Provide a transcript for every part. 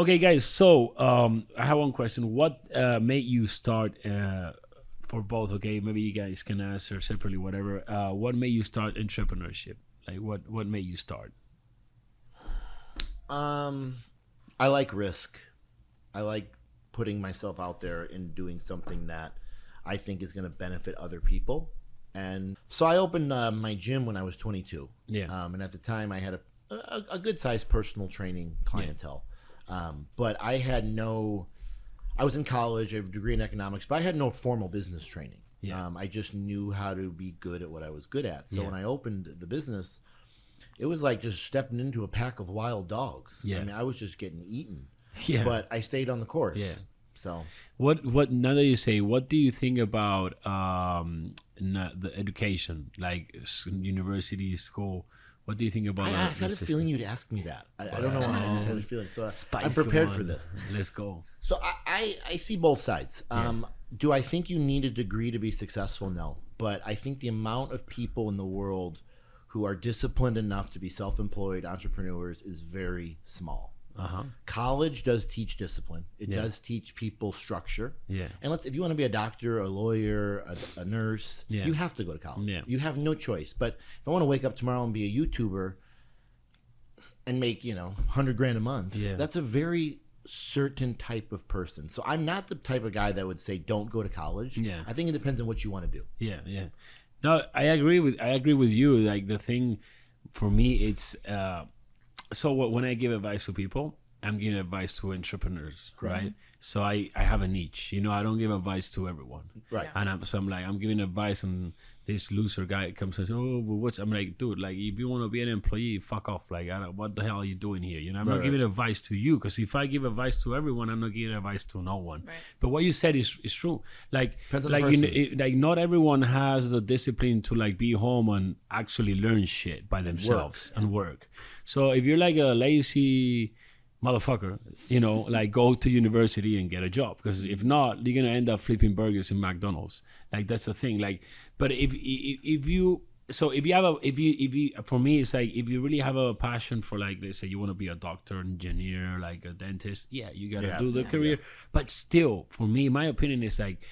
Okay, guys. So I have one question. What made you start for both? Okay, maybe you guys can answer separately, whatever. What made you start entrepreneurship? Like, what made you start? I like risk. I like putting myself out there and doing something that I think is going to benefit other people. And so I opened my gym when I was 22. Yeah. And at the time, I had a good sized personal training clientele. But I had I was in college, I have a degree in economics, but I had no formal business training. Yeah. I just knew how to be good at what I was good at. So Yeah. when I opened the business, it was like just stepping into a pack of wild dogs. Yeah. I mean, I was just getting eaten. Yeah. But I stayed on the course. Yeah. So What now that you say, what do you think about the education, like university, school? What do you think about I that? had a system? feeling you'd ask me that. I don't know why. I just had a feeling. So I'm Spicy prepared one. for this. Let's go. So I see both sides. Do I think you need a degree to be successful? No. But I think the amount of people in the world who are disciplined enough to be self-employed entrepreneurs is very small. College does teach discipline. It does teach people structure. Yeah. And if you want to be a doctor, a lawyer, a nurse, Yeah. you have to go to college. Yeah. You have no choice. But if I want to wake up tomorrow and be a YouTuber and make, 100 grand a month, that's a very certain type of person. So I'm not the type of guy that would say don't go to college. Yeah. I think it depends on what you want to do. Yeah, yeah. No, I agree with you. Like the thing for me, it's when I give advice to people, I'm giving advice to entrepreneurs, right? So I have a niche. I don't give advice to everyone. Right. And I'm giving advice, and this loser guy comes and says, "Oh, but I'm like, dude, like if you want to be an employee, fuck off. Like, what the hell are you doing here? I'm not giving advice to you, because if I give advice to everyone, I'm not giving advice to no one. Right. But what you said is true. Like, Depends on the person. like not everyone has the discipline to like be home and actually learn shit by themselves and work. So if you're like a lazy motherfucker, like go to university and get a job, because if not, you're gonna end up flipping burgers in McDonald's. Like that's the thing. Like, but if you for me, it's like if you really have a passion for, like, let's say you want to be a doctor, engineer, like a dentist, you gotta do the career. But still, for me, my opinion is like,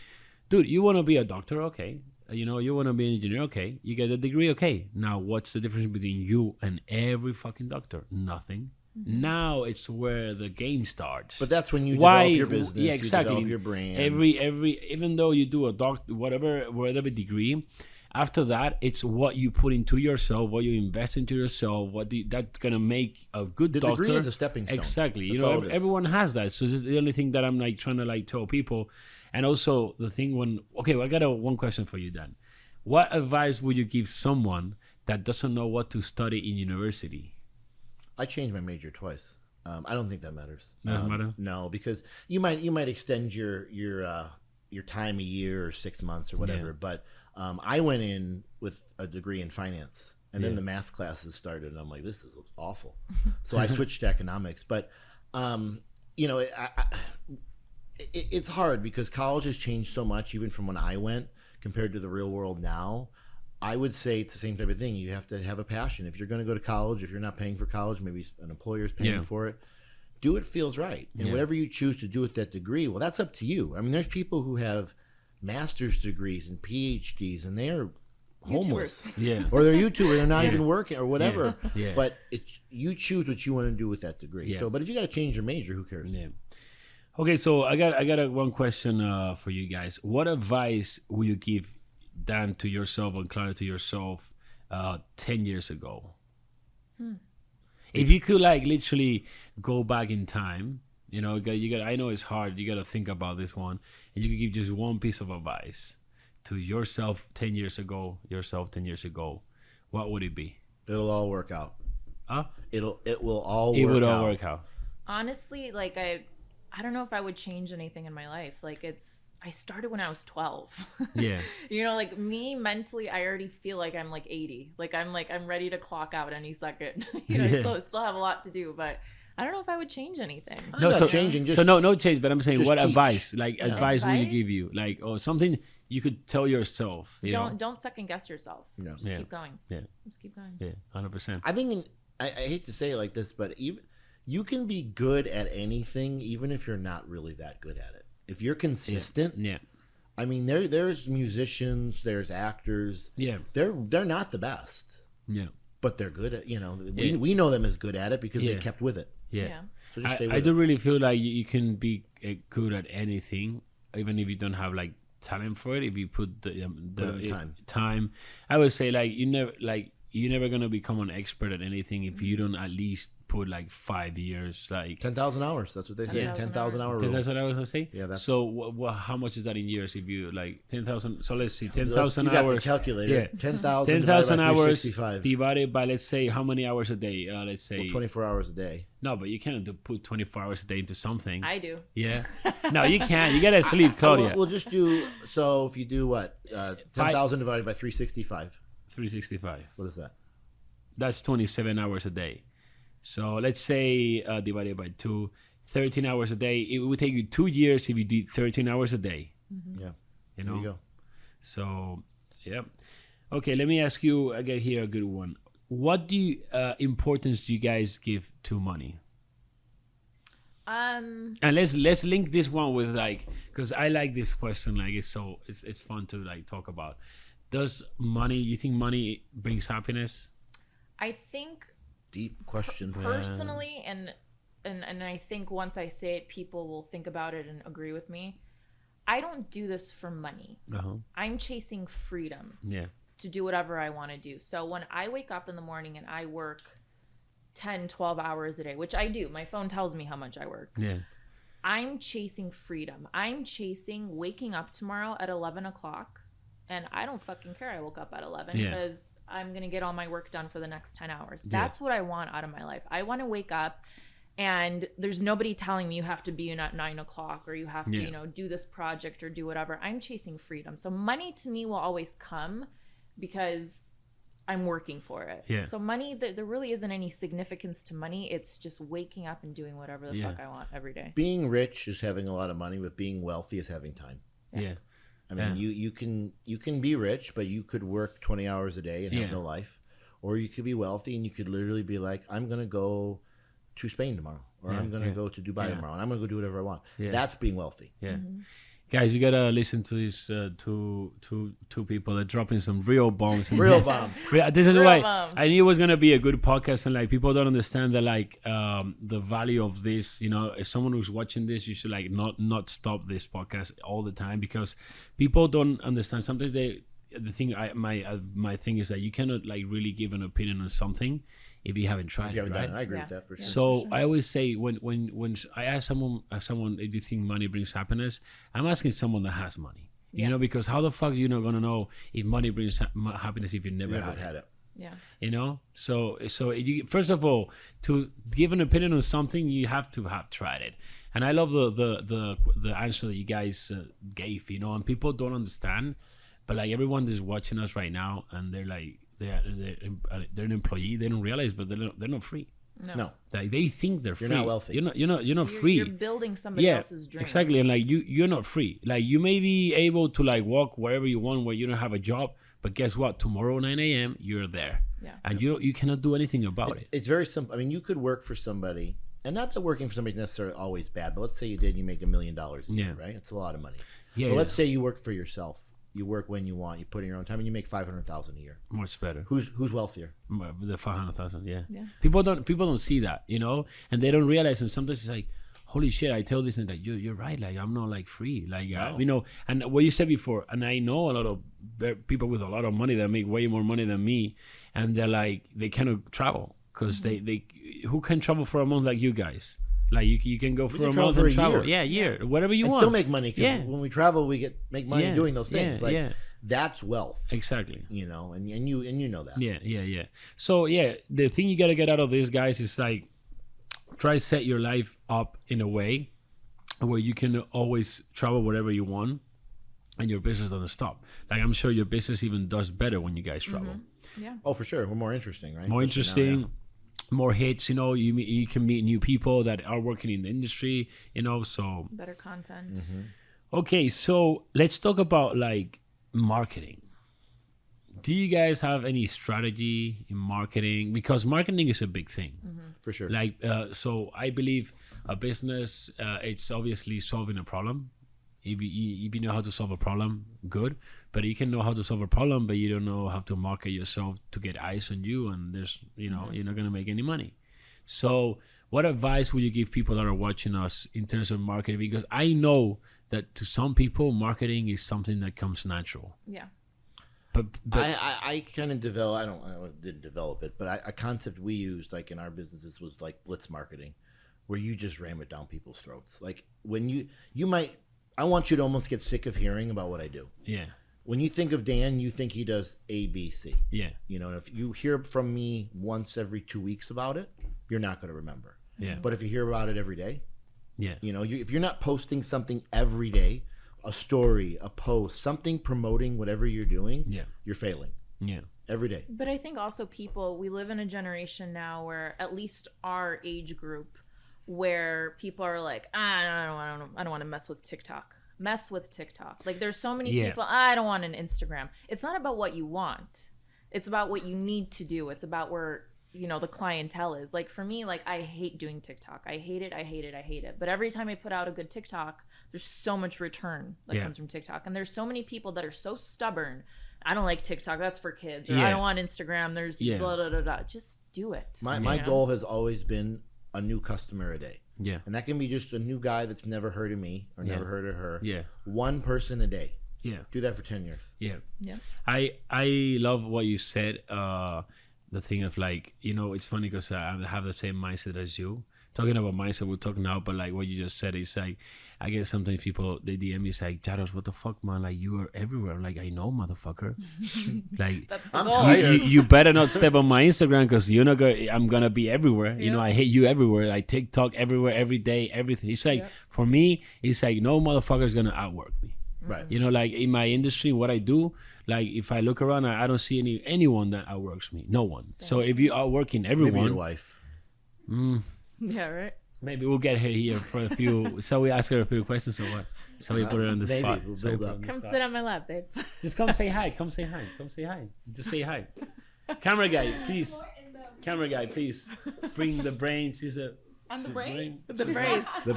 dude, you want to be a doctor, okay? You want to be an engineer, okay? You get a degree, okay? Now, what's the difference between you and every fucking doctor? Nothing. Now it's where the game starts. But that's when you develop your business, exactly. you develop your brand. Every even though you do a whatever degree, after that it's what you put into yourself, what you invest into yourself, that's gonna make a good doctor. The degree is a stepping stone. Exactly. That's all it is. Everyone has that. So this is the only thing that I'm like trying to like tell people. And also the thing I got one question for you, Dan. What advice would you give someone that doesn't know what to study in university? I changed my major twice. I don't think that matters. Doesn't matter? No, because you might extend your time a year or 6 months or whatever. But I went in with a degree in finance, and then the math classes started, and I'm like, this is awful. So I switched to economics. But it's hard because college has changed so much, even from when I went compared to the real world now. I would say it's the same type of thing. You have to have a passion. If you're going to go to college, if you're not paying for college, maybe an employer is paying for it. Do what feels right. And whatever you choose to do with that degree, well, that's up to you. I mean, there's people who have master's degrees and PhDs, and they are homeless. Or they're YouTubers. They're not even working or whatever. But you choose what you want to do with that degree. So, but if you got to change your major, who cares? Okay, so I got one question for you guys. What advice would you give, Dan, to yourself, and Claudia, to yourself 10 years ago? If you could like literally go back in time, you got I know it's hard, you got to think about this one, and you could give just one piece of advice to yourself 10 years ago, what would it be? It'll all work out. It will all work out. It would all out. work out. Honestly, like I don't know if I would change anything in my life. Like I started when I was 12. Like me mentally, I already feel like I'm like 80. Like I'm ready to clock out any second. I still have a lot to do, but I don't know if I would change anything. No changing. No change. But I'm saying, what teach. Advice? Like advice would you give you? Like, or something you could tell yourself. Don't second guess yourself. Just keep going. Yeah. Just keep going. Yeah, 100%. I think I hate to say it like this, but even you can be good at anything, even if you're not really that good at it. If you're consistent, I mean, there's musicians, there's actors. Yeah, they're not the best. Yeah, but they're good at. We know them as good at it because they kept with it. Yeah. So just stay with I it. do really feel like you can be good at anything, even if you don't have like talent for it. If you put the time, I would say like you're never gonna become an expert at anything if you don't at least put like 5 years, like 10,000 hours. That's what they say. 10,000 hour rule. 10,000 hours, I say. Yeah, that's so. How much is that in years? If you like 10,000, so let's see, 10,000 you got hours. the calculator. Yeah, 10,000 hours 365. divided by, let's say, how many hours a day? Let's say 24 hours a day. No, but you can't put 24 hours a day into something. I do. Yeah. No, you can't. You gotta sleep, Claudia. We'll just do. So if you do what 10,000 divided by 365. 365. What is that? That's 27 hours a day. So let's say divided by 2, 13 hours a day. It would take you 2 years if you did 13 hours a day. Mm-hmm. Yeah. You know? There you go. So, yeah. Okay, let me ask you, I get here a good one. What importance do you guys give to money? And let's link this one with because I like this question. Like it's fun to like talk about. You think money brings happiness? I think deep question. Personally, and I think once I say it, people will think about it and agree with me. I don't do this for money. I'm chasing freedom. Yeah. To do whatever I want to do. So when I wake up in the morning and I work 10, 12 hours a day, which I do, my phone tells me how much I work. Yeah. I'm chasing freedom. I'm chasing waking up tomorrow at 11 o'clock. And I don't fucking care I woke up at 11 because I'm going to get all my work done for the next 10 hours. That's what I want out of my life. I want to wake up and there's nobody telling me you have to be in at 9 o'clock or you have to, do this project or do whatever. I'm chasing freedom. So money to me will always come because I'm working for it. Yeah. So money, there really isn't any significance to money. It's just waking up and doing whatever the fuck I want every day. Being rich is having a lot of money, but being wealthy is having time. Yeah. I mean, you can be rich, but you could work 20 hours a day and have no life. Or you could be wealthy and you could literally be like, I'm going to go to Spain tomorrow. Or I'm going to go to Dubai tomorrow. And I'm going to go do whatever I want. Yeah. That's being wealthy. Yeah. Mm-hmm. Guys, you got to listen to these two people that are dropping some real bombs. Real bomb. This is why I knew it was going to be a good podcast. And like people don't understand that the value of this. You know, if someone who's watching this, you should like not stop this podcast all the time because people don't understand. Sometimes my thing is that you cannot like really give an opinion on something if you haven't tried it, right? I agree with that for sure. So I always say when I ask someone if you think money brings happiness, I'm asking someone that has money. You know, because how the fuck are you not gonna know if money brings happiness if you never had it? Yeah. You know, so you, first of all, to give an opinion on something, you have to have tried it. And I love the answer that you guys gave. You know, and people don't understand, but like everyone is watching us right now, and they're like. They're an employee. They don't realize, but they're not free. No. Like they think they're free. You're not wealthy. You're not free. You're building somebody else's dream. Exactly. And like you're not free. Like you may be able to like walk wherever you want, where you don't have a job, but guess what? Tomorrow 9 a.m. you're there. Yeah. And you cannot do anything about it. It's very simple. I mean, you could work for somebody, and not that working for somebody is necessarily always bad, but let's say you did, you make $1 million a year, right? It's a lot of money. Yeah. But let's say you work for yourself. You work when you want. You put in your own time, and you make $500,000 a year. Much better. Who's wealthier? The 500,000. Yeah. People don't see that, you know, and they don't realize. And sometimes it's like, holy shit! I tell this and that you're right. Like I'm not like free. Like you know. And what you said before, and I know a lot of people with a lot of money that make way more money than me, and they're like they cannot travel because they who can travel for a month like you guys. Like you can go for a month and travel. Yeah, year. Whatever you want. Still make money because when we travel, we make money doing those things. That's wealth. Exactly. You know, and you know that. Yeah. So the thing you gotta get out of this, guys, is like try to set your life up in a way where you can always travel wherever you want, and your business doesn't stop. Like I'm sure your business even does better when you guys travel. Mm-hmm. Yeah. Oh, for sure. We're more interesting, right? More interesting. Now, more hits, you know, you can meet new people that are working in the industry, you know, so better content. Mm-hmm. Okay, so let's talk about like marketing. Do you guys have any strategy in marketing? Because marketing is a big thing. For sure. Like, so I believe a business, it's obviously solving a problem. If you know how to solve a problem, good. But you can know how to solve a problem, but you don't know how to market yourself to get eyes on you, and there's, you're not going to make any money. So what advice would you give people that are watching us in terms of marketing? Because I know that to some people, marketing is something that comes natural. Yeah. But I kind of didn't develop it, but a concept we used like in our businesses was like blitz marketing, where you just ram it down people's throats. Like when I want you to almost get sick of hearing about what I do. Yeah. When you think of Dan, you think he does A, B, C. Yeah. You know, if you hear from me once every 2 weeks about it, you're not going to remember. Yeah. But if you hear about it every day, yeah. You know, if you're not posting something every day, a story, a post, something promoting whatever you're doing, you're failing. Yeah. Every day. But I think also we live in a generation now where at least our age group, where people are like, I don't want to mess with TikTok. Like there's so many people, I don't want an Instagram. It's not about what you want. It's about what you need to do. It's about where, the clientele is. Like for me, like I hate doing TikTok. I hate it. But every time I put out a good TikTok, there's so much return that comes from TikTok. And there's so many people that are so stubborn. I don't like TikTok. That's for kids. Or I don't want Instagram. There's blah, blah, blah, blah. Just do it. My goal has always been a new customer a day. Yeah. And that can be just a new guy that's never heard of me or never heard of her. Yeah. One person a day. Yeah. Do that for 10 years. Yeah. Yeah. I love what you said. The thing of like, it's funny because I have the same mindset as you. Talking about mindset, we're talking now, but like what you just said is like, I guess sometimes people, they DM me, it's like, Llados, what the fuck, man? Like, you are everywhere. I'm like, I know, motherfucker. Like, I'm tired. You better not step on my Instagram because you're not gonna, I'm going to be everywhere. I hate you everywhere. Like, TikTok everywhere, every day, everything. It's like, for me, it's like, no motherfucker is going to outwork me. Right. Like in my industry, what I do, like if I look around, I don't see anyone that outworks me. No one. Same. So if you outworking everyone. Maybe your wife. Yeah, right. Maybe we'll get her here for a few. So we ask her a few questions or what? So we put her on the spot. We'll build up. Come sit on my lap, babe. Just come say hi. Come say hi. Just say hi. Camera guy, please. Bring the brains. And the brains? The brains.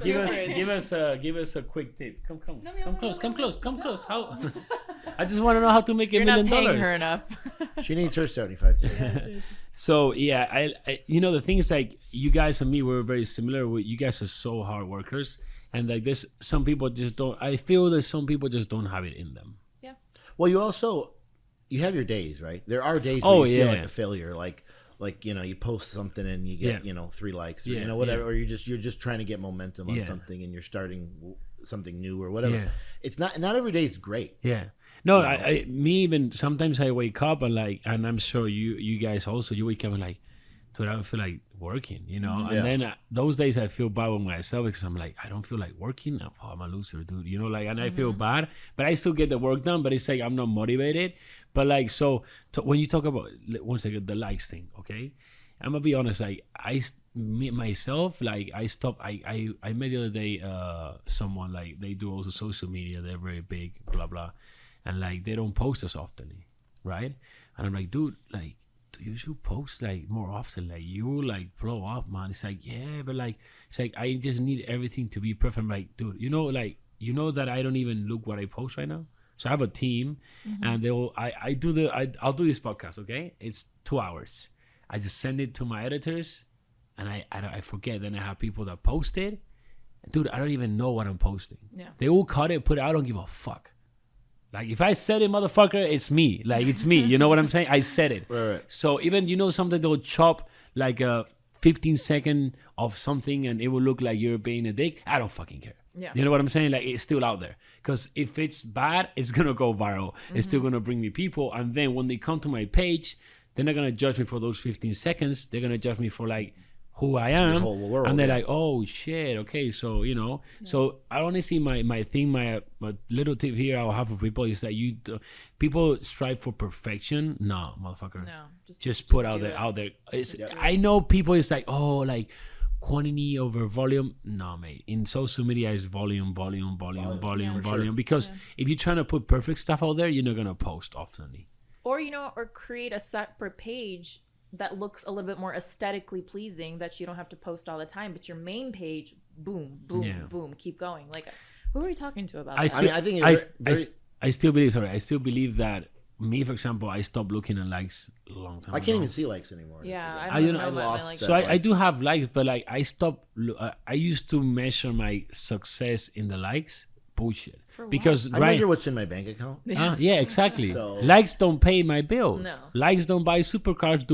Give us a quick tip. Come close. How? I just want to know how to make $1 million. You're not paying her enough. She needs her 75. So yeah, I the thing is like you guys and me, we're very similar. You guys are so hard workers, and like there's some people just don't. I feel that some people just don't have it in them. Yeah. Well, you have your days, right? There are days where you feel like a failure, like you post something and you get 3 likes or whatever, or you're just trying to get momentum on something and you're starting something new or whatever. It's not every day is great. No, me even sometimes I wake up and I'm sure you guys also, you wake up and like, dude, I don't feel like working, and then those days I feel bad with myself because I'm like, I don't feel like working. Oh, I'm a loser, dude, and I feel bad, but I still get the work done, but it's like I'm not motivated. But like, so when you talk about, one second, the likes thing, okay, I'm gonna be honest, like I stopped. I met the other day someone, like they do also social media, they're very big, blah blah, and like they don't post as often, right? And I'm like, dude, like you should post like more often, like you like blow up, man. It's like, yeah, but like it's like I just need everything to be perfect. I'm like, dude, that I don't even look what I post right now. So I have a team, and I'll do this podcast, okay? It's 2 hours. I just send it to my editors, and I forget. Then I have people that post it. Dude, I don't even know what I'm posting. Yeah. They will cut it, put it. I don't give a fuck. Like if I said it, motherfucker, it's me. Like it's me. You know what I'm saying? I said it. Right. So even something they'll chop like a 15-second of something, and it will look like you're being a dick. I don't fucking care. Yeah. You know what I'm saying? Like it's still out there. Because if it's bad, it's gonna go viral. It's still gonna bring me people. And then when they come to my page, they're not gonna judge me for those 15 seconds. They're gonna judge me for like who I am. The whole world, and they're like, oh shit, okay, so So I honestly my thing, my little tip here I'll have for people is that people strive for perfection. No, motherfucker. No. Just put out there. I know people is like, oh, like quantity over volume. No, mate. In social media, it's volume. Because if you're trying to put perfect stuff out there, you're not gonna post oftenly. Or or create a separate page that looks a little bit more aesthetically pleasing that you don't have to post all the time. But your main page, boom, keep going. Like, who are you talking to about that? I still believe that. Me, for example, I stopped looking at likes a long time ago. I can't even see likes anymore. Yeah, I lost. So I do have likes, but like I stopped. I used to measure my success in the likes. Bullshit. Because I measure what's in my bank account. Yeah, exactly. So, likes don't pay my bills. No. Likes don't buy supercars.